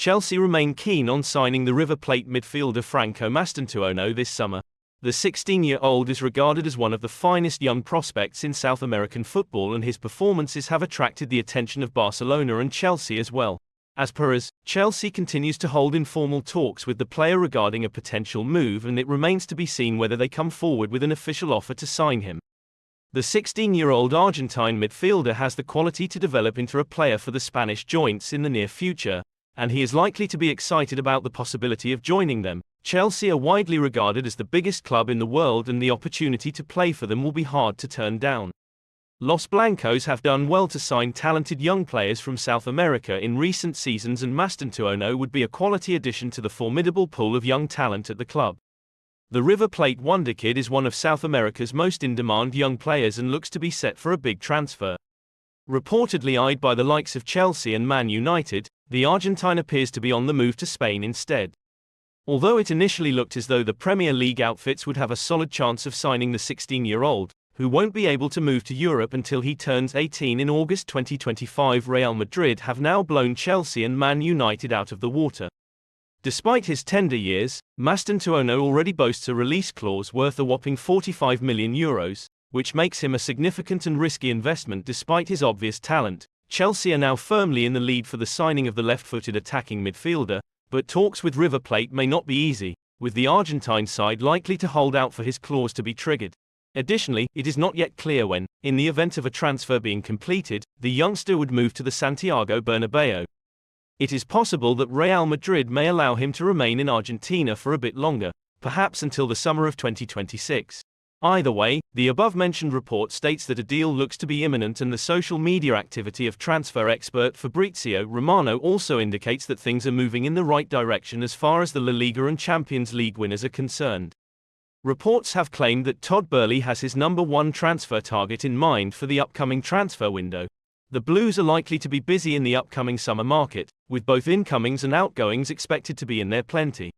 Chelsea remain keen on signing the River Plate midfielder Franco Mastantuono this summer. The 16-year-old is regarded as one of the finest young prospects in South American football, and his performances have attracted the attention of Barcelona and Chelsea as well. As per us, Chelsea continues to hold informal talks with the player regarding a potential move, and it remains to be seen whether they come forward with an official offer to sign him. The 16-year-old Argentine midfielder has the quality to develop into a player for the Spanish Joints in the near future, and he is likely to be excited about the possibility of joining them. Chelsea are widely regarded as the biggest club in the world, and the opportunity to play for them will be hard to turn down. Los Blancos have done well to sign talented young players from South America in recent seasons, and Mastantuono would be a quality addition to the formidable pool of young talent at the club. The River Plate wonderkid is one of South America's most in-demand young players and looks to be set for a big transfer. Reportedly eyed by the likes of Chelsea and Man United, the Argentine appears to be on the move to Spain instead. Although it initially looked as though the Premier League outfits would have a solid chance of signing the 16-year-old, who won't be able to move to Europe until he turns 18 in August 2025, Real Madrid have now blown Chelsea and Man United out of the water. Despite his tender years, Mastantuono already boasts a release clause worth a whopping €45 million, which makes him a significant and risky investment despite his obvious talent. Chelsea are now firmly in the lead for the signing of the left-footed attacking midfielder, but talks with River Plate may not be easy, with the Argentine side likely to hold out for his clause to be triggered. Additionally, it is not yet clear when, in the event of a transfer being completed, the youngster would move to the Santiago Bernabeu. It is possible that Real Madrid may allow him to remain in Argentina for a bit longer, perhaps until the summer of 2026. Either way, the above-mentioned report states that a deal looks to be imminent, and the social media activity of transfer expert Fabrizio Romano also indicates that things are moving in the right direction as far as the La Liga and Champions League winners are concerned. Reports have claimed that Todd Boehly has his number one transfer target in mind for the upcoming transfer window. The Blues are likely to be busy in the upcoming summer market, with both incomings and outgoings expected to be in there plenty.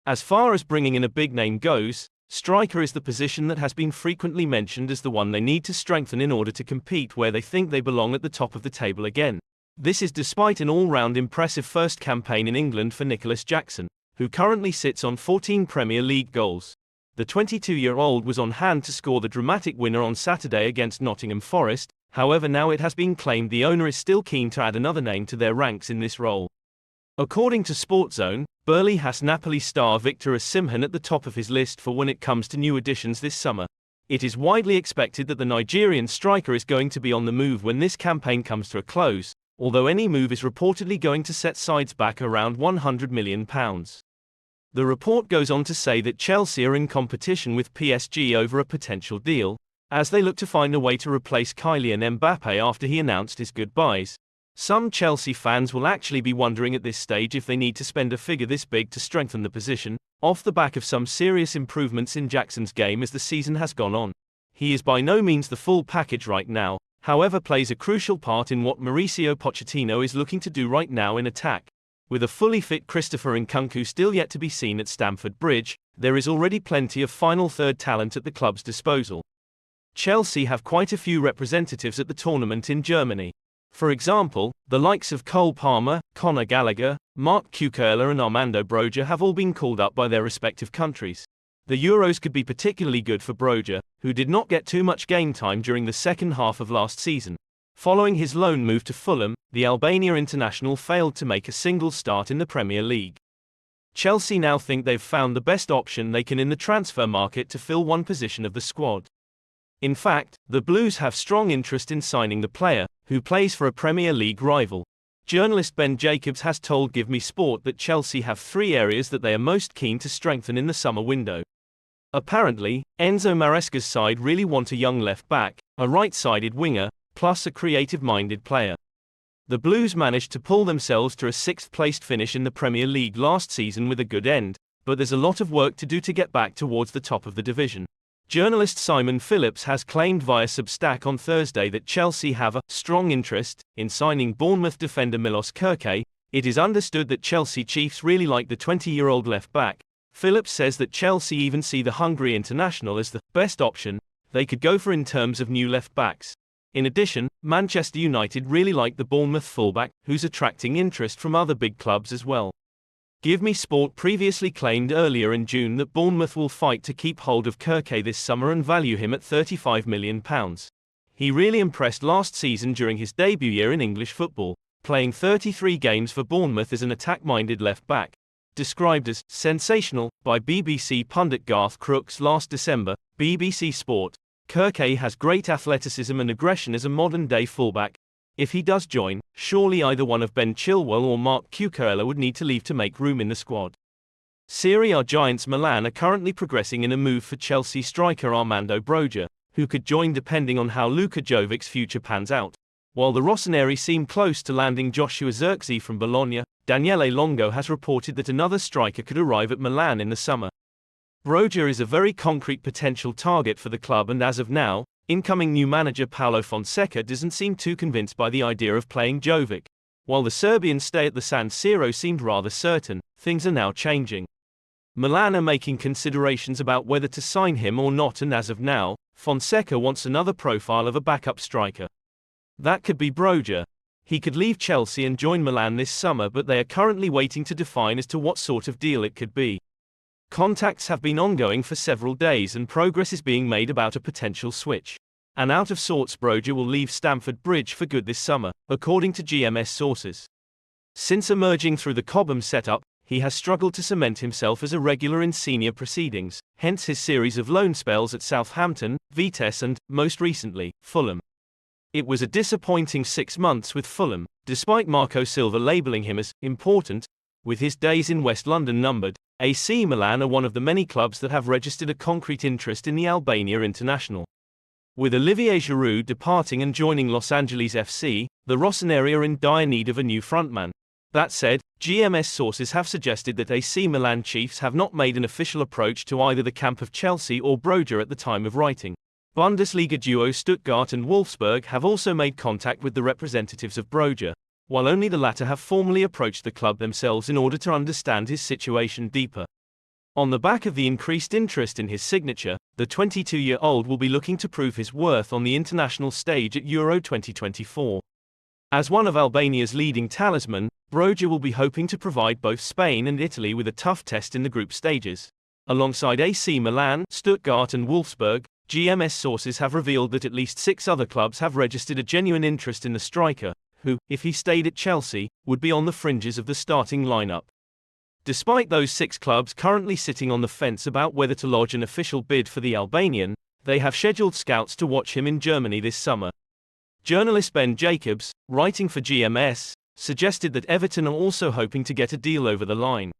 As far as bringing in a big name goes, striker is the position that has been frequently mentioned as the one they need to strengthen in order to compete where they think they belong at the top of the table again. This is despite an all-round impressive first campaign in England for Nicholas Jackson, who currently sits on 14 Premier League goals. The 22-year-old was on hand to score the dramatic winner on Saturday against Nottingham Forest. However, now it has been claimed the owner is still keen to add another name to their ranks in this role. According to SportZone, Boehly has Napoli star Victor Osimhen at the top of his list for when it comes to new additions this summer. It is widely expected that the Nigerian striker is going to be on the move when this campaign comes to a close, although any move is reportedly going to set sides back around £100 million. The report goes on to say that Chelsea are in competition with PSG over a potential deal, as they look to find a way to replace Kylian Mbappe after he announced his goodbyes. Some Chelsea fans will actually be wondering at this stage if they need to spend a figure this big to strengthen the position, off the back of some serious improvements in Jackson's game as the season has gone on. He is by no means the full package right now, however plays a crucial part in what Mauricio Pochettino is looking to do right now in attack. With a fully fit Christopher Nkunku still yet to be seen at Stamford Bridge, there is already plenty of final third talent at the club's disposal. Chelsea have quite a few representatives at the tournament in Germany. For example, the likes of Cole Palmer, Conor Gallagher, Marc Cucurella and Armando Broja have all been called up by their respective countries. The Euros could be particularly good for Broja, who did not get too much game time during the second half of last season. Following his loan move to Fulham, the Albania international failed to make a single start in the Premier League. Chelsea now think they've found the best option they can in the transfer market to fill one position of the squad. In fact, the Blues have strong interest in signing the player, who plays for a Premier League rival. Journalist Ben Jacobs has told Give Me Sport that Chelsea have three areas that they are most keen to strengthen in the summer window. Apparently, Enzo Maresca's side really want a young left-back, a right-sided winger, plus a creative-minded player. The Blues managed to pull themselves to a sixth-placed finish in the Premier League last season with a good end, but there's a lot of work to do to get back towards the top of the division. Journalist Simon Phillips has claimed via Substack on Thursday that Chelsea have a strong interest in signing Bournemouth defender Milos Kerkez. It is understood that Chelsea Chiefs really like the 20-year-old left-back. Phillips says that Chelsea even see the Hungary international as the best option they could go for in terms of new left-backs. In addition, Manchester United really like the Bournemouth fullback, who's attracting interest from other big clubs as well. Give Me Sport previously claimed earlier in June that Bournemouth will fight to keep hold of Kirke this summer and value him at £35 million. He really impressed last season during his debut year in English football, playing 33 games for Bournemouth as an attack-minded left-back. Described as sensational by BBC pundit Garth Crooks last December, BBC Sport. Kirke has great athleticism and aggression as a modern-day fullback. If he does join, surely either one of Ben Chilwell or Mark Cucurella would need to leave to make room in the squad. Serie A giants Milan are currently progressing in a move for Chelsea striker Armando Broja, who could join depending on how Luka Jovic's future pans out. While the Rossoneri seem close to landing Joshua Zirkzee from Bologna, Daniele Longo has reported that another striker could arrive at Milan in the summer. Broja is a very concrete potential target for the club, and as of now, incoming new manager Paulo Fonseca doesn't seem too convinced by the idea of playing Jovic. While the Serbian's stay at the San Siro seemed rather certain, things are now changing. Milan are making considerations about whether to sign him or not, and as of now, Fonseca wants another profile of a backup striker. That could be Broja. He could leave Chelsea and join Milan this summer, but they are currently waiting to define as to what sort of deal it could be. Contacts have been ongoing for several days and progress is being made about a potential switch. An out-of-sorts Broja will leave Stamford Bridge for good this summer, according to GMS sources. Since emerging through the Cobham setup, he has struggled to cement himself as a regular in senior proceedings, hence his series of loan spells at Southampton, Vitesse and, most recently, Fulham. It was a disappointing 6 months with Fulham, despite Marco Silva labelling him as important. With his days in West London numbered, AC Milan are one of the many clubs that have registered a concrete interest in the Albania international. With Olivier Giroud departing and joining Los Angeles FC, the Rossoneri are in dire need of a new frontman. That said, GMS sources have suggested that AC Milan chiefs have not made an official approach to either the camp of Chelsea or Broja at the time of writing. Bundesliga duo Stuttgart and Wolfsburg have also made contact with the representatives of Broja, while only the latter have formally approached the club themselves in order to understand his situation deeper. On the back of the increased interest in his signature, the 22-year-old will be looking to prove his worth on the international stage at Euro 2024. As one of Albania's leading talisman, Broja will be hoping to provide both Spain and Italy with a tough test in the group stages. Alongside AC Milan, Stuttgart and Wolfsburg, GMS sources have revealed that at least 6 other clubs have registered a genuine interest in the striker, who, if he stayed at Chelsea, would be on the fringes of the starting lineup. Despite those 6 clubs currently sitting on the fence about whether to lodge an official bid for the Albanian, they have scheduled scouts to watch him in Germany this summer. Journalist Ben Jacobs, writing for GMS, suggested that Everton are also hoping to get a deal over the line.